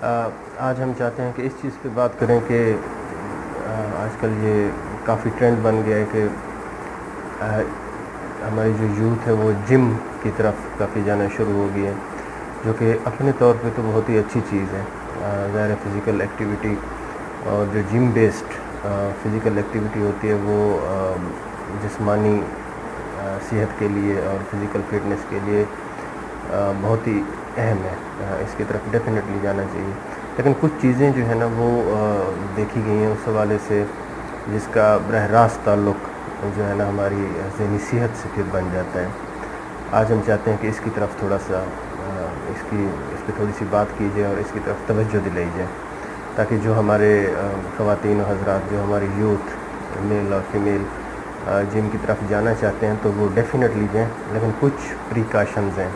آج ہم چاہتے ہیں کہ اس چیز پہ بات کریں کہ آج کل یہ کافی ٹرینڈ بن گیا ہے کہ ہماری جو یوتھ ہے وہ جم کی طرف کافی جانا شروع ہو گئی ہے، جو کہ اپنے طور پہ تو بہت ہی اچھی چیز ہے۔ ظاہر فزیکل ایکٹیویٹی اور جو جم بیسڈ فزیکل ایکٹیویٹی ہوتی ہے وہ جسمانی صحت کے لیے اور فزیکل فٹنس کے لیے بہت ہی اہم ہے۔ اس کی طرف ڈیفینیٹلی جانا چاہیے، لیکن کچھ چیزیں جو ہے نا وہ دیکھی گئی ہیں اس حوالے سے جس کا براہ راست تعلق جو ہے نا ہماری ذہنی صحت سے پھر بن جاتا ہے۔ آج ہم چاہتے ہیں کہ اس کی طرف تھوڑا سا اس پہ تھوڑی سی بات کی جائے اور اس کی طرف توجہ دلائی جائے، تاکہ جو ہمارے خواتین و حضرات، جو ہماری یوتھ میل اور فیمیل جم کی طرف جانا چاہتے ہیں تو وہ ڈیفینیٹلی جائیں، لیکن کچھ پریکاشنز ہیں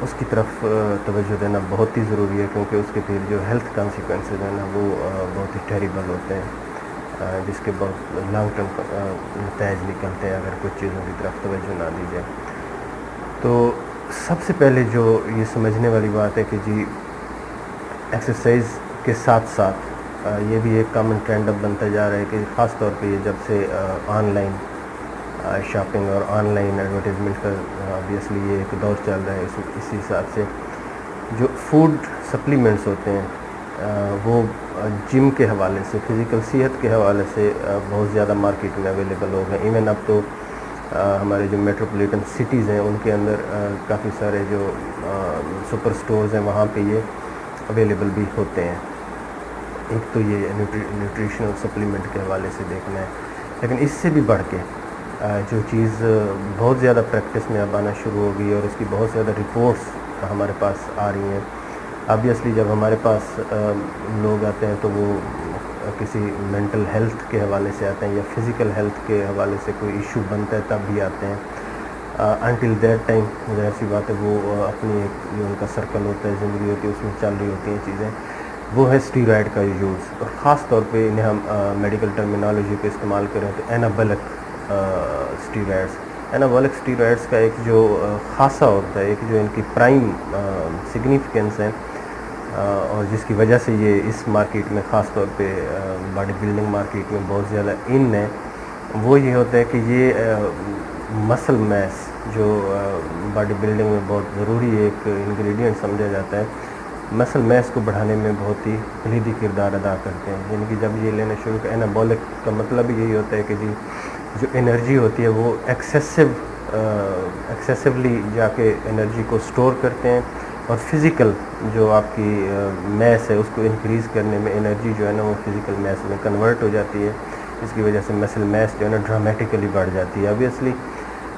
اس کی طرف توجہ دینا بہت ہی ضروری ہے، کیونکہ اس کے پھر جو ہیلتھ کانسیکوینسز ہیں نا وہ بہت ہی ٹیریبل ہوتے ہیں، جس کے بہت لانگ ٹرم نتائج نکلتے ہیں اگر کچھ چیزوں کی طرف توجہ نہ دی جائے۔ تو سب سے پہلے جو یہ سمجھنے والی بات ہے کہ جی ایکسرسائز کے ساتھ ساتھ یہ بھی ایک کامن ٹرینڈ اب بنتا جا رہا ہے کہ خاص طور پہ یہ جب سے آن لائن شاپنگ اور آن لائن ایڈورٹیزمنٹ کا آبویسلی یہ ایک دور چل رہا ہے، اسی حساب سے جو فوڈ سپلیمنٹس ہوتے ہیں وہ جم کے حوالے سے، فزیکل صحت کے حوالے سے بہت زیادہ مارکیٹ میں اویلیبل ہو گئے۔ ایون اب تو ہمارے جو میٹروپولیٹن سٹیز ہیں ان کے اندر کافی سارے جو سپر سٹورز ہیں وہاں پہ یہ اویلیبل بھی ہوتے ہیں۔ ایک تو یہ نیوٹریشنل سپلیمنٹ کے حوالے سے دیکھنا ہے، لیکن اس سے بھی بڑھ کے جو چیز بہت زیادہ پریکٹس میں اب آنا شروع ہو گئی اور اس کی بہت زیادہ رپورٹس ہمارے پاس آ رہی ہیں۔ آبویسلی جب ہمارے پاس لوگ آتے ہیں تو وہ کسی مینٹل ہیلتھ کے حوالے سے آتے ہیں یا فزیکل ہیلتھ کے حوالے سے کوئی ایشو بنتا ہے تب بھی آتے ہیں۔ انٹل دیٹ ٹائم ظاہر سی بات ہے وہ اپنی ایک جو ان کا سرکل ہوتا ہے، زندگی ہوتی ہے، اس میں چل رہی ہوتی ہیں چیزیں، وہ ہے اسٹیرائڈ کا یوز، اور خاص طور پہ انہیں ہم میڈیکل ٹرمینالوجی کو استعمال کریں تو اینابولک اسٹیرائڈس۔ اینابولک اسٹیرائڈس کا ایک جو خاصہ ہوتا ہے، ایک جو ان کی پرائم سگنیفیکنس ہے اور جس کی وجہ سے یہ اس مارکیٹ میں خاص طور پہ باڈی بلڈنگ مارکیٹ میں بہت زیادہ ان ہے، وہ یہ ہوتا ہے کہ یہ مسل میس جو باڈی بلڈنگ میں بہت ضروری ایک انگریڈینٹ سمجھا جاتا ہے، مسل میس کو بڑھانے میں بہت ہی کلیدی کردار ادا کرتے ہیں۔ یعنی کہ جب یہ لینا شروع کریں، اینابولک کا مطلب یہی ہوتا ہے کہ جی جو انرجی ہوتی ہے وہ ایکسیسولی جا کے انرجی کو سٹور کرتے ہیں، اور فزیکل جو آپ کی میس ہے اس کو انکریز کرنے میں انرجی جو ہے نا وہ فزیکل میس میں کنورٹ ہو جاتی ہے، جس کی وجہ سے مسل میس جو ہے نا ڈرامیٹیکلی بڑھ جاتی ہے۔ آبویسلی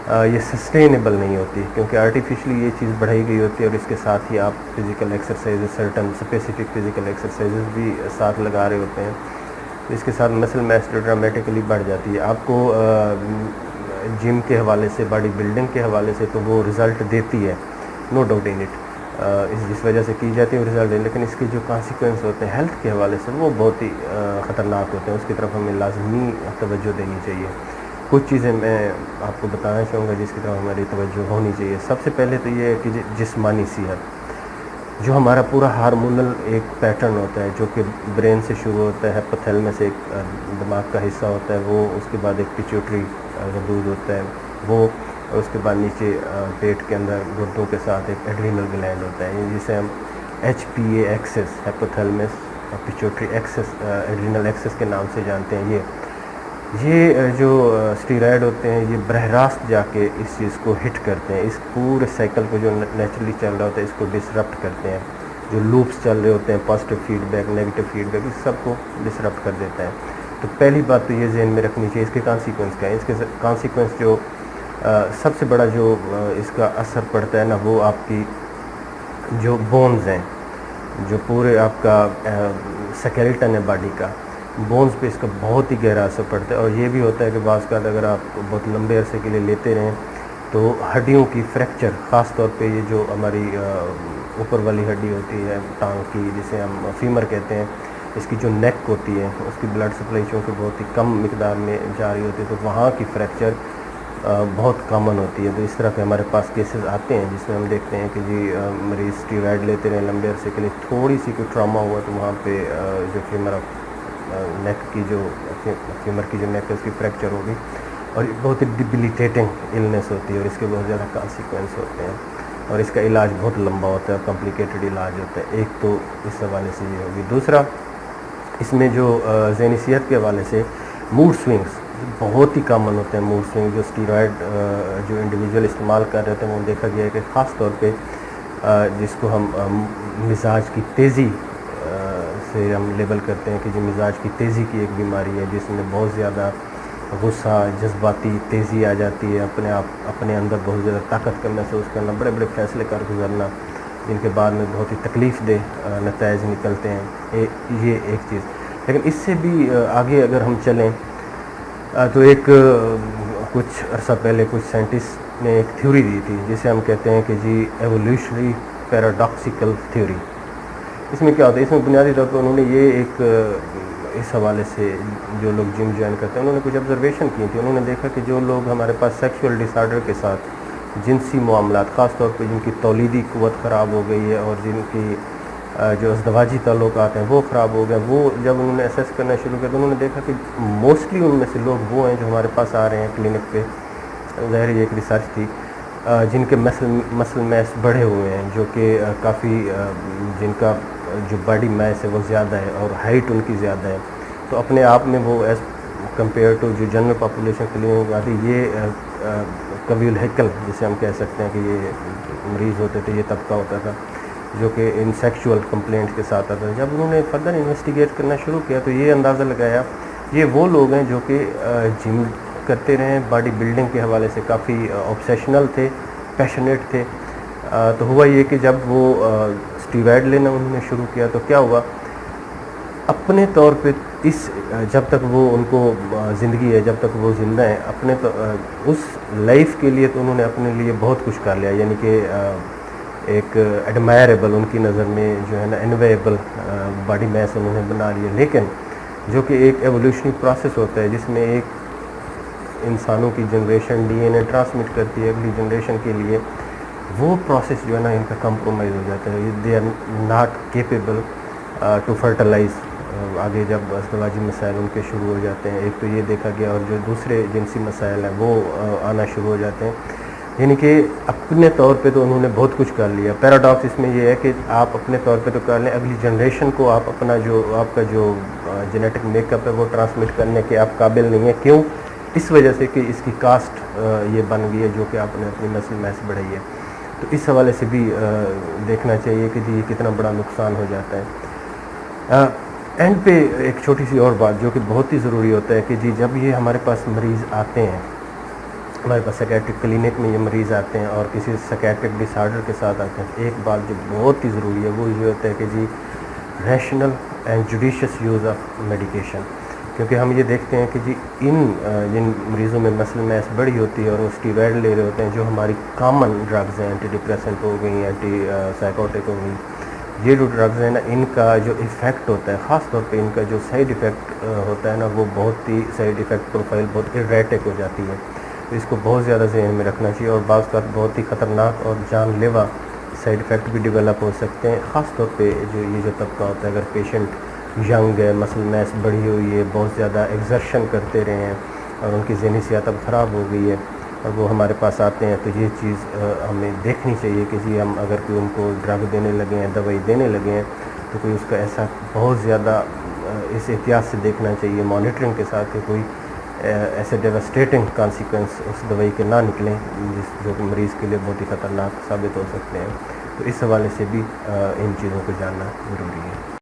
یہ سسٹینیبل نہیں ہوتی، کیونکہ آرٹیفیشلی یہ چیز بڑھائی گئی ہوتی ہے، اور اس کے ساتھ ہی آپ physical exercise, certain specific physical exercises بھی ساتھ لگا رہے ہوتے ہیں، اس کے ساتھ مسل میس جو ڈرامیٹیکلی بڑھ جاتی ہے۔ آپ کو جم کے حوالے سے، باڈی بلڈنگ کے حوالے سے تو وہ رزلٹ دیتی ہے، نو ڈاؤٹ ان اٹ، جس وجہ سے کی جاتی ہے وہ رزلٹ ہے، لیکن اس کے جو کانسیکوینس ہوتے ہیں ہیلتھ کے حوالے سے وہ بہت ہی خطرناک ہوتے ہیں، اس کی طرف ہمیں لازمی توجہ دینی چاہیے۔ کچھ چیزیں میں آپ کو بتانا چاہوں گا جس کی طرف ہماری توجہ ہونی چاہیے۔ سب سے پہلے تو یہ ہے کہ جسمانی صحت، جو ہمارا پورا ہارمونل ایک پیٹرن ہوتا ہے جو کہ برین سے شروع ہوتا ہے، ہیپوتھیلمس ایک دماغ کا حصہ ہوتا ہے، وہ اس کے بعد ایک پیچوٹری غدود ہوتا ہے وہ، اور اس کے بعد نیچے پیٹ کے اندر گردوں کے ساتھ ایک ایڈرینل گلینڈ ہوتا ہے، جسے ہم ایچ پی اے ایکسس، ہیپوتھیلمس اور پیچوٹری ایکسس، ایڈرینل ایکسس کے نام سے جانتے ہیں۔ یہ جو اسٹیرائڈ ہوتے ہیں یہ براہ راست جا کے اس چیز کو ہٹ کرتے ہیں، اس پورے سائیکل کو جو نیچرلی چل رہا ہوتا ہے اس کو ڈسرپٹ کرتے ہیں، جو لوپس چل رہے ہوتے ہیں، positive feedback, negative feedback, اس سب کو ڈسرپٹ کر دیتا ہے۔ تو پہلی بات تو یہ ذہن میں رکھنی چاہیے، اس کے کانسیکوینس کیا ہے۔ اس کے کانسیکوینس جو سب سے بڑا جو اس کا اثر پڑتا ہے نا وہ آپ کی جو بونز ہیں، جو پورے آپ کا سکیلٹن ہے باڈی کا، بونز پہ اس کا بہت ہی گہرا اثر پڑتا ہے، اور یہ بھی ہوتا ہے کہ بعض کا اگر آپ بہت لمبے عرصے کے لیے لیتے رہیں تو ہڈیوں کی فریکچر، خاص طور پہ یہ جو ہماری اوپر والی ہڈی ہوتی ہے ٹانگ کی، جسے ہم فیمر کہتے ہیں، اس کی جو نیک ہوتی ہے اس کی بلڈ سپلائی چونکہ بہت ہی کم مقدار میں جا رہی ہوتی ہے، تو وہاں کی فریکچر بہت کامن ہوتی ہے. تو اس طرح کے ہمارے پاس کیسز آتے ہیں جس میں ہم دیکھتے ہیں کہ جی مریض اسٹیرائڈ لیتے رہے لمبے عرصے کے لیے, تھوڑی سی کوئی ٹراما ہوا تو وہاں پہ جو فیمر نیک کی جو فیمر کی جو نیک ہے اس کی فریکچر ہوگی, اور بہت ہی ڈیبلیٹیٹنگ النیس ہوتی ہے, اور اس کے بہت زیادہ کانسیکوینس ہوتے ہیں, اور اس کا علاج بہت لمبا ہوتا ہے, کمپلیکیٹڈ علاج ہوتا ہے. ایک تو اس حوالے سے یہ ہوگی. دوسرا, اس میں جو ذہنی صحت کے حوالے سے موڈ سوئنگس بہت ہی کامن ہوتے ہیں. موڈ سوئنگ جو اسٹیرائڈ جو انڈیویجول استعمال کر رہے تھے وہ دیکھا گیا ہے کہ خاص طور پہ جس کو ہم مزاج کی تیزی سے ہم لیبل کرتے ہیں کہ جو مزاج کی تیزی کی ایک بیماری ہے, جس میں بہت زیادہ غصہ, جذباتی تیزی آ جاتی ہے, اپنے اندر بہت زیادہ طاقت کا محسوس کرنا, بڑے بڑے فیصلے کر گزرنا جن کے بعد میں بہت ہی تکلیف دہ نتائج نکلتے ہیں. یہ ایک چیز. لیکن اس سے بھی آگے اگر ہم چلیں تو ایک کچھ عرصہ پہلے کچھ سائنٹسٹ نے ایک تھیوری دی تھی جسے ہم کہتے ہیں کہ جی ایولیوشنری پیراڈاکسیکل تھیوری. اس میں کیا ہوتا ہے, اس میں بنیادی طور پر انہوں نے یہ ایک اس حوالے سے جو لوگ جم جوائن کرتے ہیں انہوں نے کچھ آبزرویشن کی تھی. انہوں نے دیکھا کہ جو لوگ ہمارے پاس سیکشول ڈس آرڈر کے ساتھ جنسی معاملات, خاص طور پہ جن کی تولیدی قوت خراب ہو گئی ہے اور جن کی جو ازدواجی تعلقات ہیں وہ خراب ہو گئے, وہ جب انہوں نے اسیس کرنا شروع کیا تو انہوں نے دیکھا کہ موسٹلی ان میں سے لوگ وہ ہیں جو ہمارے پاس آ رہے ہیں کلینک پہ, ظاہر یہ ایک ریسرچ تھی, جن کے مسل میس بڑھے ہوئے ہیں, جو کہ کافی جن کا جو باڈی میس ہے وہ زیادہ ہے اور ہائٹ ان کی زیادہ ہے. تو اپنے آپ میں وہ ایز کمپیئر ٹو جو جنرل پاپولیشن کلینک آتی, یہ قوی الہیکل جسے ہم کہہ سکتے ہیں کہ یہ مریض ہوتے تھے, یہ طبقہ ہوتا تھا جو کہ ان سیکشول کمپلینٹ کے ساتھ آتا ہے. جب انہوں نے فردر انویسٹیگیٹ کرنا شروع کیا تو یہ اندازہ لگایا یہ وہ لوگ ہیں جو کہ جم کرتے رہے, باڈی بلڈنگ کے حوالے سے کافی آبسیشنل تھے, پیشنیٹ تھے. تو ہوا یہ کہ جب وہ اسٹیرائڈ لینا انہوں نے شروع کیا تو کیا ہوا, اپنے طور پہ جب تک وہ ان کو زندگی ہے, جب تک وہ زندہ ہیں, اپنے اس لائف کے لیے تو انہوں نے اپنے لیے بہت کچھ کر لیا, یعنی کہ ایک ایڈمائریبل ان کی نظر میں جو ہے نا انویبل باڈی میس انہوں نے بنا لیا. لیکن جو کہ ایک ایولیوشنری پروسیس ہوتا ہے جس میں ایک انسانوں کی جنریشن ڈی این اے ٹرانسمٹ کرتی ہے اگلی جنریشن کے لیے, وہ پروسیس جو ہے نا ان کا کمپرومائز ہو جاتا ہے. They are not capable to fertilise. آگے جب ازدواجی مسائل ان کے شروع ہو جاتے ہیں, ایک تو یہ دیکھا گیا, اور جو دوسرے جنسی مسائل ہیں وہ آنا شروع ہو جاتے ہیں. یعنی کہ اپنے طور پہ تو انہوں نے بہت کچھ کر لیا. پیراڈاکس اس میں یہ ہے کہ آپ اپنے طور پہ تو کر لیں, اگلی جنریشن کو آپ اپنا جو آپ کا جو جینیٹک میک اپ ہے وہ ٹرانسمٹ کرنے کے آپ قابل نہیں ہیں. کیوں؟ اس وجہ سے کہ اس کی کاسٹ یہ بن گئی ہے جو کہ آپ نے اپنی نسل میس بڑھائی ہے. تو اس حوالے سے بھی دیکھنا چاہیے کہ جی یہ کتنا بڑا نقصان ہو جاتا ہے. اینڈ پہ ایک چھوٹی سی اور بات جو کہ بہت ہی ضروری ہوتا ہے کہ جی جب یہ ہمارے پاس مریض آتے ہیں, ہمارے پاس سیکیٹرک کلینک میں یہ مریض آتے ہیں اور کسی سیکیٹرک ڈس آرڈر کے ساتھ آتے ہیں, ایک بات جو بہت ہی ضروری ہے وہ یہ ہوتا ہے کہ جی rational and judicious use of medication. کیونکہ ہم یہ دیکھتے ہیں کہ جی جن مریضوں میں مسل میس بڑی ہوتی ہے اور وہ اسٹیرائڈ لے رہے ہوتے ہیں, جو ہماری کامن ڈرگز ہیں, اینٹی ڈپریسنٹ ہو گئی, اینٹی سائیکوٹک ہو گئی, یہ جو ڈرگز ہیں نا ان کا جو ایفیکٹ ہوتا ہے, خاص طور پہ ان کا جو سائیڈ ایفیکٹ ہوتا ہے نا وہ بہت ہی سائیڈ ایفیکٹ پروفائل بہت ایریٹک ہو جاتی ہے. تو اس کو بہت زیادہ ذہن میں رکھنا چاہیے, اور بعض کا بہت ہی خطرناک اور جان لیوا سائیڈ ایفیکٹ بھی ڈیولپ ہو سکتے ہیں. خاص طور پہ یہ جو طبقہ ہوتا ہے, اگر پیشنٹ ینگ ہے, مسل میس بڑھی ہوئی ہے, بہت زیادہ ایگزرشن کرتے رہے ہیں اور ان کی ذہنی صحت اب خراب ہو گئی ہے اور وہ ہمارے پاس آتے ہیں, تو یہ چیز ہمیں دیکھنی چاہیے کہ جی ہم اگر کوئی ان کو ڈرگ دینے لگے ہیں, دوائی دینے لگے ہیں, تو کوئی اس کا ایسا بہت زیادہ اس احتیاط سے دیکھنا چاہیے مانیٹرنگ کے ساتھ کہ کوئی ایسے ڈیواسٹیٹنگ کانسیکوینس اس دوائی کے نہ نکلیں جو کہ مریض کے لیے بہت ہی خطرناک ثابت ہو سکتے ہیں. تو اس حوالے سے بھی ان چیزوں کو جاننا ضروری ہے.